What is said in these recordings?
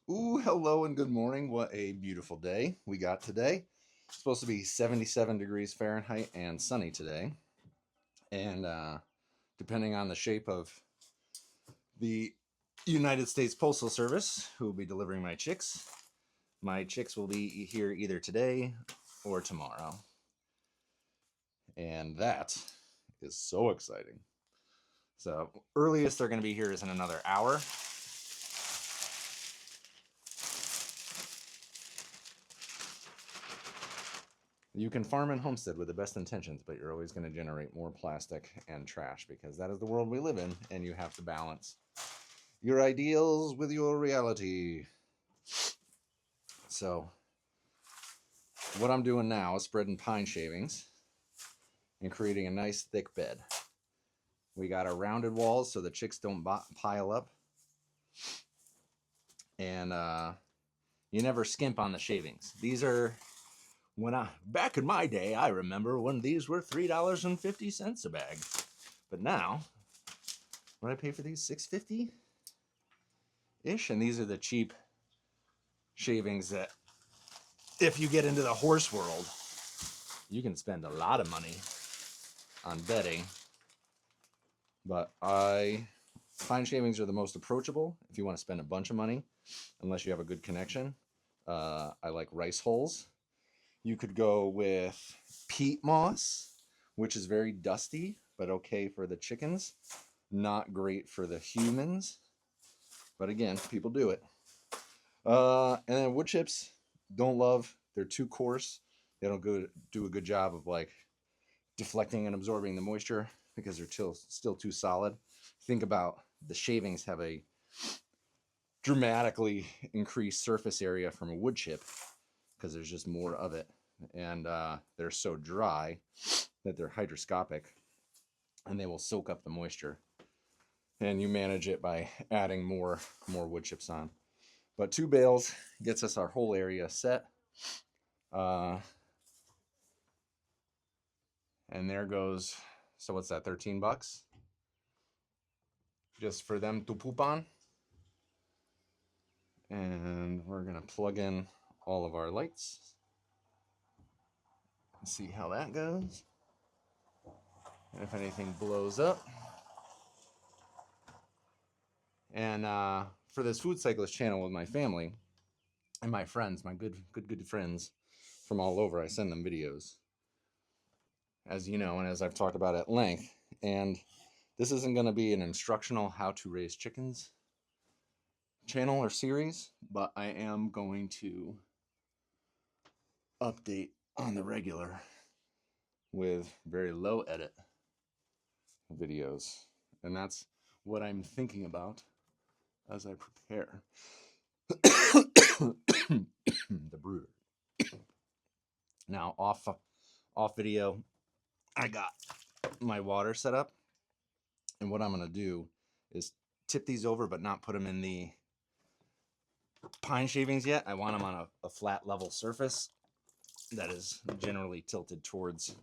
Ooh, hello and good morning. What a beautiful day we got today. It's supposed to be 77 degrees Fahrenheit and sunny today. And depending on the shape of the United States Postal Service, who will be delivering my chicks will be here either today or tomorrow. And that is so exciting. So, earliest they're going to be here is in another hour. You can farm and homestead with the best intentions, but you're always going to generate more plastic and trash because that is the world we live in, and you have to balance your ideals with your reality. So, what I'm doing now is spreading pine shavings and creating a nice thick bed. We got our rounded walls so the chicks don't pile up, and you never skimp on the shavings. These are back in my day, I remember when these were $3.50 a bag. But now, what did I pay for these? $6.50 ish, and these are the cheap shavings that, if you get into the horse world, you can spend a lot of money on bedding. But pine shavings are the most approachable if you want to spend a bunch of money, unless you have a good connection. I like rice hulls. You could go with peat moss, which is very dusty, but okay for the chickens. Not great for the humans. But again, people do it. And then wood chips, don't love. They're too coarse. They don't do a good job of like deflecting and absorbing the moisture because they're still too solid. Think about the shavings have a dramatically increased surface area from a wood chip because there's just more of it. And they're so dry that they're hygroscopic and they will soak up the moisture. And you manage it by adding more wood chips on. But 2 bales gets us our whole area set. And there goes, so what's that, 13 bucks? Just for them to poop on. And we're going to plug in all of our lights. See how that goes. And if anything blows up. And for this Food Cyclist channel with my family and my friends, my good friends from all over, I send them videos, as you know, and as I've talked about at length. And this isn't going to be an instructional how to raise chickens channel or series, but I am going to update on the regular with very low edit videos. And that's what I'm thinking about as I prepare the brooder. Now off video, I got my water set up, and what I'm going to do is tip these over but not put them in the pine shavings yet. I want them on a flat level surface that is generally tilted towards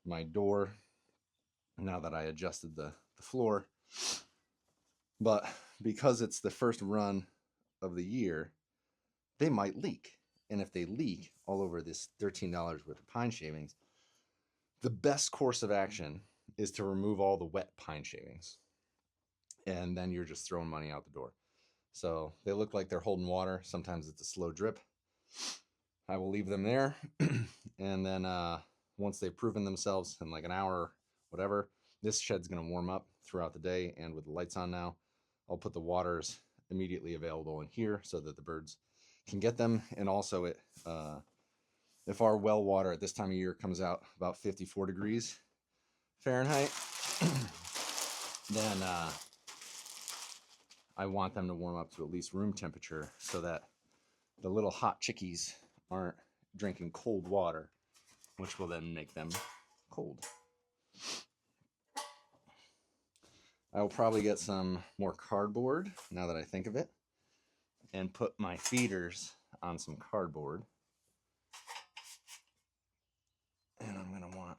my door now that I adjusted the floor. But because it's the first run of the year, they might leak. And if they leak all over this $13 worth of pine shavings, the best course of action is to remove all the wet pine shavings. And then you're just throwing money out the door. So they look like they're holding water. Sometimes it's a slow drip. I will leave them there. And then once they've proven themselves in like an hour, whatever, this shed's going to warm up throughout the day. And with the lights on now, I'll put the waters immediately available in here so that the birds can get them. And also, if our well water at this time of year comes out about 54 degrees Fahrenheit, then I want them to warm up to at least room temperature so that the little hot chickies aren't drinking cold water, which will then make them cold. I will probably get some more cardboard now that I think of it and put my feeders on some cardboard. And I'm going to want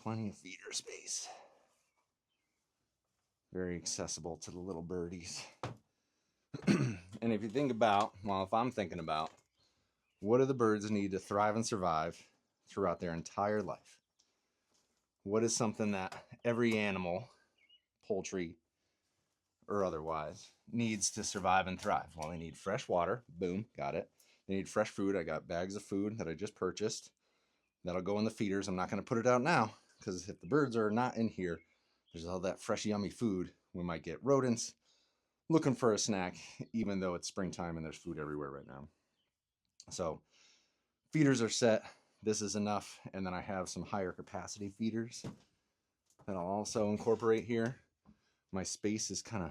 plenty of feeder space. Very accessible to the little birdies. And if you think about, well, if I'm thinking about, what do the birds need to thrive and survive throughout their entire life? What is something that every animal, poultry or otherwise, needs to survive and thrive? Well, they need fresh water. Boom, got it. They need fresh food. I got bags of food that I just purchased. That'll go in the feeders. I'm not going to put it out now because if the birds are not in here, there's all that fresh, yummy food. We might get rodents looking for a snack, even though it's springtime and there's food everywhere right now. So feeders are set. This is enough. And then I have some higher capacity feeders that I'll also incorporate here. My space is kind of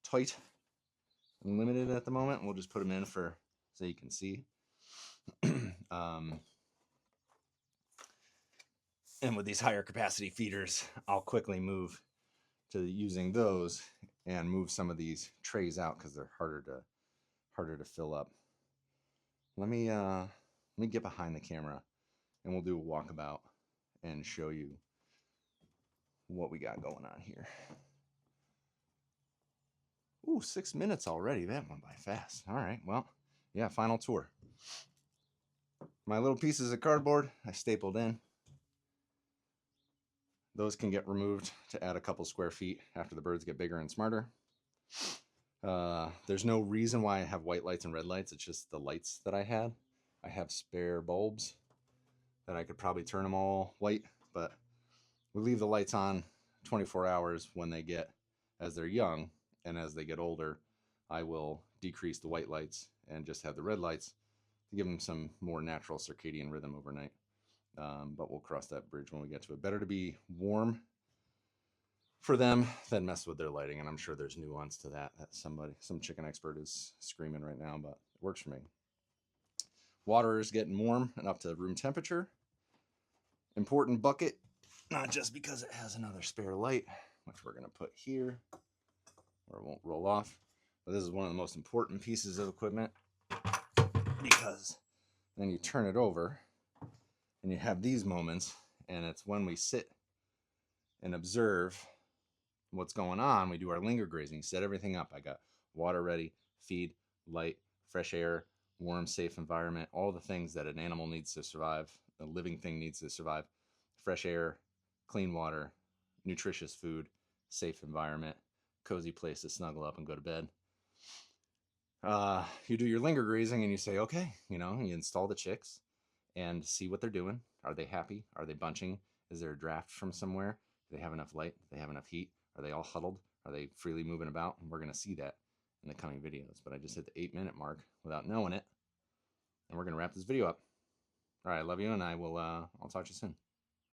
tight and limited at the moment. We'll just put them in for so you can see. And with these higher capacity feeders, I'll quickly move to using those and move some of these trays out because they're harder to fill up. Let me get behind the camera and we'll do a walkabout and show you what we got going on here. Ooh, 6 minutes already. That went by fast. All right, well, yeah, final tour. My little pieces of cardboard I stapled in. Those can get removed to add a couple square feet after the birds get bigger and smarter. There's no reason why I have white lights and red lights. It's just the lights that I had. I have spare bulbs that I could probably turn them all white, but we leave the lights on 24 hours when they get, as they're young, and as they get older, I will decrease the white lights and just have the red lights to give them some more natural circadian rhythm overnight. But we'll cross that bridge when we get to it. Better to be warm for them than mess with their lighting. And I'm sure there's nuance to that some chicken expert is screaming right now, but it works for me. Water is getting warm and up to room temperature. Important bucket, not just because it has another spare light, which we're going to put here or it won't roll off. But this is one of the most important pieces of equipment because then you turn it over and you have these moments, and it's when we sit and observe what's going on. We do our linger grazing, set everything up. I got water ready, feed, light, fresh air, warm, safe environment, all the things that an animal needs to survive, a living thing needs to survive. Fresh air, clean water, nutritious food, safe environment, cozy place to snuggle up and go to bed. You do your linger grazing and you say, okay, you install the chicks and see what they're doing. Are they happy? Are they bunching? Is there a draft from somewhere? Do they have enough light? Do they have enough heat? Are they all huddled? Are they freely moving about? And we're going to see that in the coming videos. But I just hit the 8-minute mark without knowing it. And we're going to wrap this video up. All right, I love you, and I'll talk to you soon.